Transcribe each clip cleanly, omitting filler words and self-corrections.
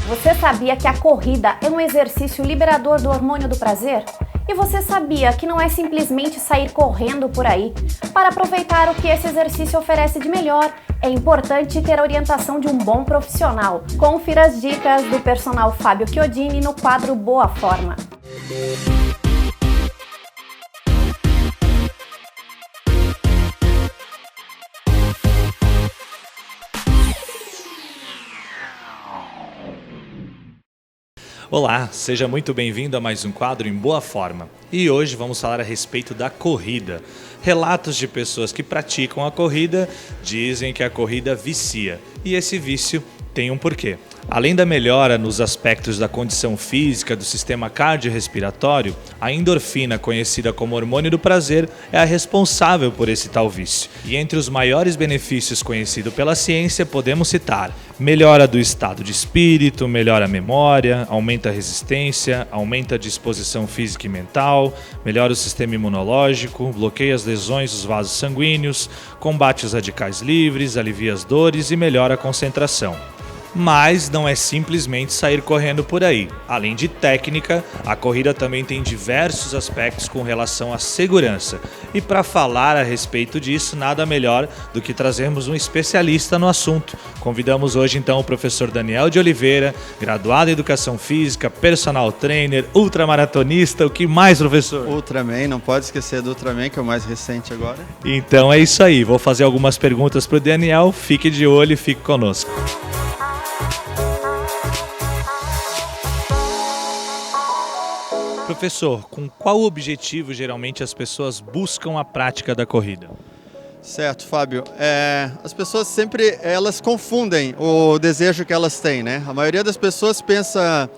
Você sabia que a corrida é um exercício liberador do hormônio do prazer? E você sabia que não é simplesmente sair correndo por aí? Para aproveitar o que esse exercício oferece de melhor, é importante ter a orientação de um bom profissional. Confira as dicas do personal Fábio Chiodini no quadro Boa Forma. Olá, seja muito bem-vindo a mais um quadro em Boa Forma. E hoje vamos falar a respeito da corrida. Relatos de pessoas que praticam a corrida dizem que a corrida vicia. E esse vício tem um porquê. Além da melhora nos aspectos da condição física do sistema cardiorrespiratório, a endorfina, conhecida como hormônio do prazer, é a responsável por esse tal vício. E entre os maiores benefícios conhecidos pela ciência, podemos citar melhora do estado de espírito, melhora a memória, aumenta a resistência, aumenta a disposição física e mental, melhora o sistema imunológico, bloqueia as lesões dos vasos sanguíneos, combate os radicais livres, alivia as dores e melhora a concentração. Mas não é simplesmente sair correndo por aí. Além de técnica, a corrida também tem diversos aspectos com relação à segurança. E para falar a respeito disso, nada melhor do que trazermos um especialista no assunto. Convidamos hoje então o professor Daniel de Oliveira, graduado em Educação Física, personal trainer, ultramaratonista. O que mais, professor? Ultraman, não pode esquecer do Ultraman, que é o mais recente agora. Então é isso aí, vou fazer algumas perguntas para o Daniel, fique de olho e fique conosco. Professor, com qual objetivo geralmente as pessoas buscam a prática da corrida? Certo, Fábio. As pessoas sempre confundem o desejo que elas têm, né? A maioria das pessoas pensa,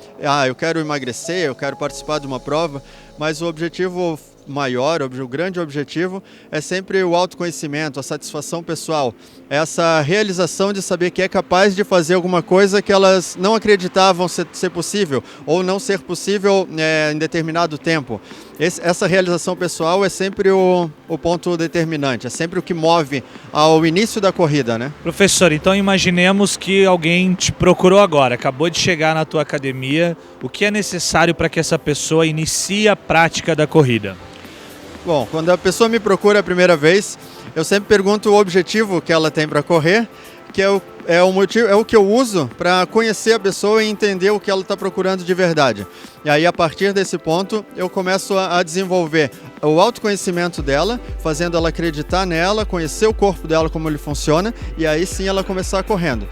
eu quero emagrecer, eu quero participar de uma prova, mas o objetivo maior, o grande objetivo é sempre o autoconhecimento, a satisfação pessoal, essa realização de saber que é capaz de fazer alguma coisa que elas não acreditavam ser possível ou não ser possível em determinado tempo. Essa realização pessoal é sempre o ponto determinante, é sempre o que move ao início da corrida, né? Professor, então imaginemos que alguém te procurou agora, acabou de chegar na tua academia, o que é necessário para que essa pessoa inicie a prática da corrida? Bom, quando a pessoa me procura a primeira vez, eu sempre pergunto o objetivo que ela tem para correr, que é o que eu uso para conhecer a pessoa e entender o que ela está procurando de verdade. E aí, a partir desse ponto, eu começo a desenvolver o autoconhecimento dela, fazendo ela acreditar nela, conhecer o corpo dela, como ele funciona, e aí sim ela começar correndo.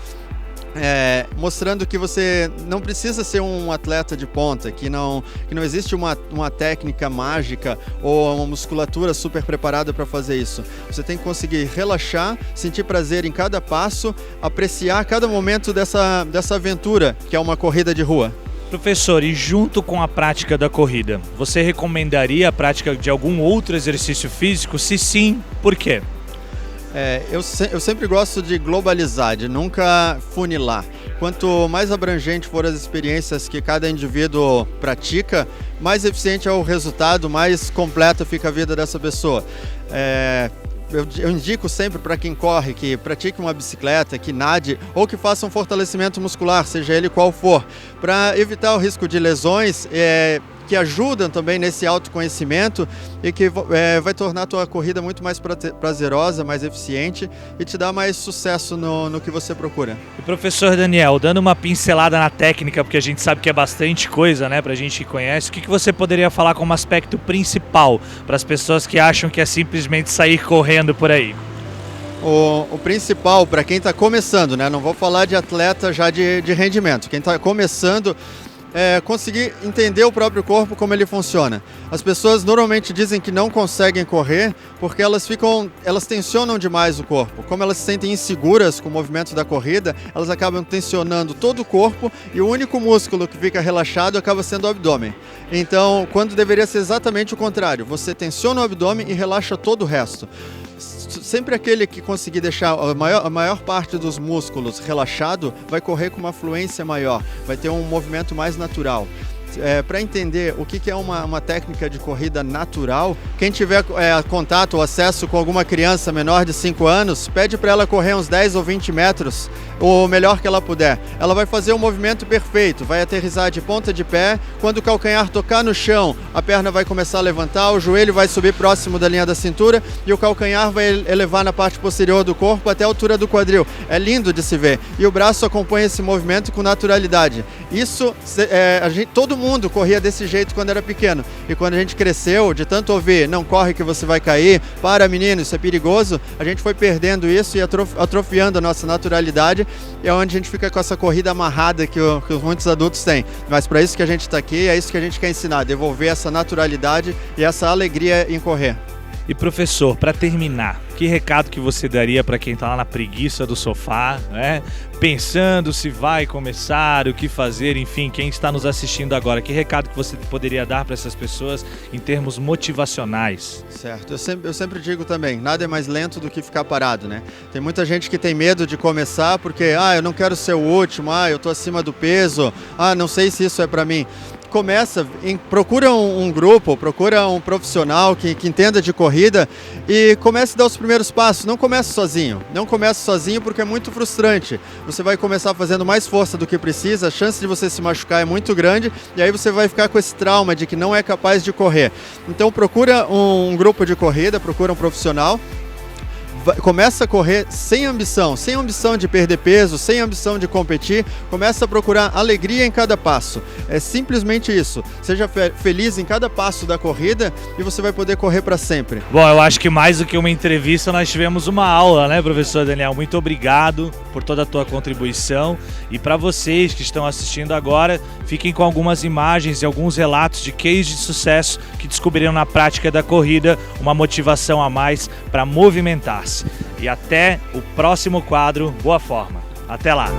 Mostrando que você não precisa ser um atleta de ponta, que não existe uma técnica mágica ou uma musculatura super preparada para fazer isso. Você tem que conseguir relaxar, sentir prazer em cada passo, apreciar cada momento dessa aventura, que é uma corrida de rua. Professor, e junto com a prática da corrida, você recomendaria a prática de algum outro exercício físico? Se sim, por quê? Eu sempre gosto de globalizar, de nunca funilar. Quanto mais abrangente for as experiências que cada indivíduo pratica, mais eficiente é o resultado, mais completa fica a vida dessa pessoa. Eu indico sempre para quem corre que pratique uma bicicleta, que nade ou que faça um fortalecimento muscular, seja ele qual for, para evitar o risco de lesões, que ajudam também nesse autoconhecimento e que vai tornar a tua corrida muito mais prazerosa, mais eficiente e te dar mais sucesso no que você procura. E professor Daniel, dando uma pincelada na técnica, porque a gente sabe que é bastante coisa, né, pra gente que conhece, o que você poderia falar como aspecto principal para as pessoas que acham que é simplesmente sair correndo por aí? O principal para quem está começando, né, não vou falar de atleta já de rendimento, quem está começando, conseguir entender o próprio corpo, como ele funciona. As pessoas normalmente dizem que não conseguem correr porque elas tensionam demais o corpo. Como elas se sentem inseguras com o movimento da corrida, elas acabam tensionando todo o corpo e o único músculo que fica relaxado acaba sendo o abdômen. Então, quando deveria ser exatamente o contrário, você tensiona o abdômen e relaxa todo o resto. Sempre aquele que conseguir deixar a maior parte dos músculos relaxado vai correr com uma fluência maior, vai ter um movimento mais natural. para entender o que é uma técnica de corrida natural, quem tiver contato ou acesso com alguma criança menor de 5 anos, pede para ela correr uns 10 ou 20 metros, o melhor que ela puder. Ela vai fazer o movimento perfeito, vai aterrissar de ponta de pé, quando o calcanhar tocar no chão, a perna vai começar a levantar, o joelho vai subir próximo da linha da cintura e o calcanhar vai elevar na parte posterior do corpo até a altura do quadril. É lindo de se ver. E o braço acompanha esse movimento com naturalidade. Isso, todo mundo corria desse jeito quando era pequeno. E quando a gente cresceu, de tanto ouvir, não corre que você vai cair, para menino, isso é perigoso, a gente foi perdendo isso e atrofiando a nossa naturalidade. E é onde a gente fica com essa corrida amarrada que muitos adultos têm. Mas para isso que a gente está aqui, é isso que a gente quer ensinar, devolver essa naturalidade e essa alegria em correr. E professor, para terminar, que recado que você daria para quem está lá na preguiça do sofá, né? Pensando se vai começar, o que fazer, enfim, quem está nos assistindo agora, que recado que você poderia dar para essas pessoas em termos motivacionais? Certo, eu sempre digo também, nada é mais lento do que ficar parado, né? Tem muita gente que tem medo de começar porque, eu não quero ser o último, eu estou acima do peso, não sei se isso é para mim. Procura um grupo, procura um profissional que entenda de corrida e comece a dar os primeiros passos. Não comece sozinho. Não comece sozinho porque é muito frustrante. Você vai começar fazendo mais força do que precisa, a chance de você se machucar é muito grande e aí você vai ficar com esse trauma de que não é capaz de correr. Então procura um grupo de corrida, procura um profissional. Começa a correr sem ambição de perder peso, sem ambição de competir, começa a procurar alegria em cada passo. É simplesmente isso. Seja feliz em cada passo da corrida e você vai poder correr para sempre. Bom, eu acho que mais do que uma entrevista, nós tivemos uma aula, né, professor Daniel? Muito obrigado por toda a tua contribuição. E para vocês que estão assistindo agora, fiquem com algumas imagens e alguns relatos de cases de sucesso que descobriram na prática da corrida uma motivação a mais para movimentar-se. E até o próximo quadro Boa Forma. Até lá!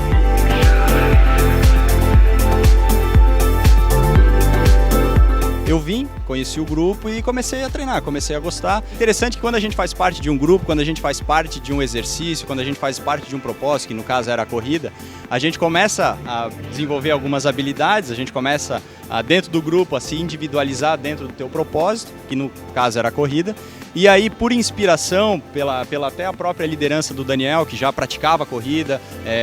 Eu vim, conheci o grupo e comecei a treinar, comecei a gostar. Interessante que quando a gente faz parte de um grupo, quando a gente faz parte de um exercício, quando a gente faz parte de um propósito, que no caso era a corrida, a gente começa a desenvolver algumas habilidades, a gente começa dentro do grupo a se individualizar dentro do teu propósito, que no caso era a corrida. E aí, por inspiração, pela até a própria liderança do Daniel, que já praticava a corrida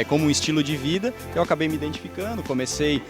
como um estilo de vida, eu acabei me identificando. Comecei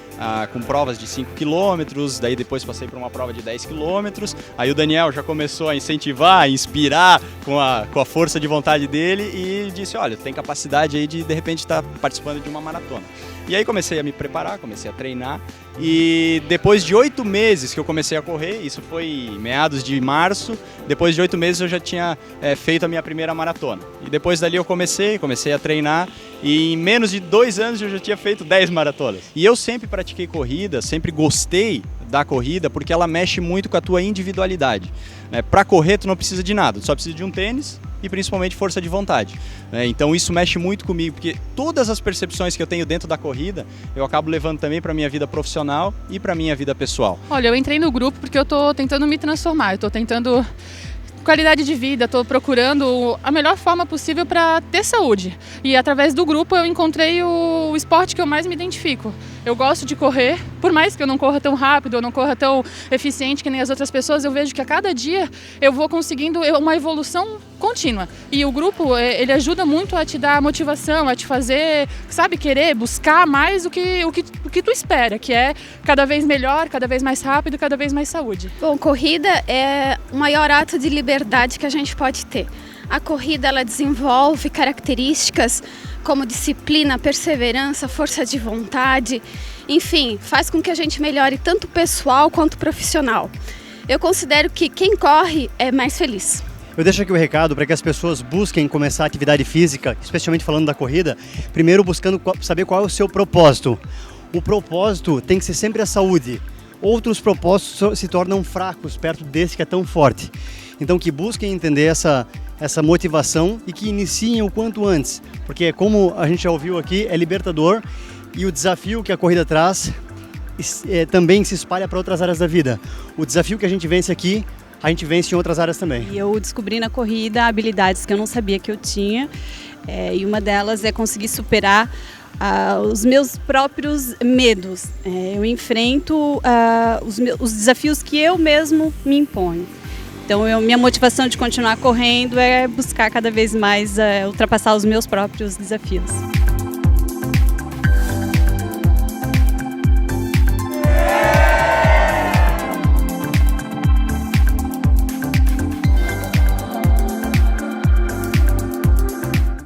com provas de 5 km, daí depois passei para uma prova de 10 km. Aí o Daniel já começou a incentivar, a inspirar com a força de vontade dele e disse, olha, tem capacidade aí de repente estar participando de uma maratona. E aí comecei a me preparar, comecei a treinar e depois de 8 meses que eu comecei a correr, isso foi meados de março, depois de 8 meses eu já tinha feito a minha primeira maratona. E depois dali eu comecei a treinar e em menos de 2 anos eu já tinha feito 10 maratonas. E eu sempre pratiquei corrida, sempre gostei da corrida porque ela mexe muito com a tua individualidade. Para correr tu não precisa de nada, tu só precisa de um tênis e principalmente força de vontade. Então isso mexe muito comigo, porque todas as percepções que eu tenho dentro da corrida, eu acabo levando também para a minha vida profissional e para a minha vida pessoal. Olha, eu entrei no grupo porque eu estou tentando me transformar, eu estou tentando qualidade de vida, estou procurando a melhor forma possível para ter saúde. E através do grupo eu encontrei o esporte que eu mais me identifico. Eu gosto de correr, por mais que eu não corra tão rápido, eu não corra tão eficiente que nem as outras pessoas, eu vejo que a cada dia eu vou conseguindo uma evolução contínua. E o grupo, ele ajuda muito a te dar motivação, a te fazer, sabe, querer buscar mais o que tu espera, que é cada vez melhor, cada vez mais rápido, cada vez mais saúde. Bom, corrida é o maior ato de liberdade que a gente pode ter. A corrida, ela desenvolve características como disciplina, perseverança, força de vontade, enfim, faz com que a gente melhore tanto pessoal quanto profissional. Eu considero que quem corre é mais feliz. Eu deixo aqui o recado para que as pessoas busquem começar a atividade física, especialmente falando da corrida, primeiro buscando saber qual é o seu propósito. O propósito tem que ser sempre a saúde. Outros propósitos se tornam fracos perto desse que é tão forte. Então que busquem entender essa motivação e que iniciem o quanto antes, porque como a gente já ouviu aqui, é libertador e o desafio que a corrida traz também se espalha para outras áreas da vida. O desafio que a gente vence aqui, a gente vence em outras áreas também. E eu descobri na corrida habilidades que eu não sabia que eu tinha, e uma delas é conseguir superar os meus próprios medos. Eu enfrento os desafios que eu mesmo me imponho. Então, minha motivação de continuar correndo é buscar cada vez mais ultrapassar os meus próprios desafios.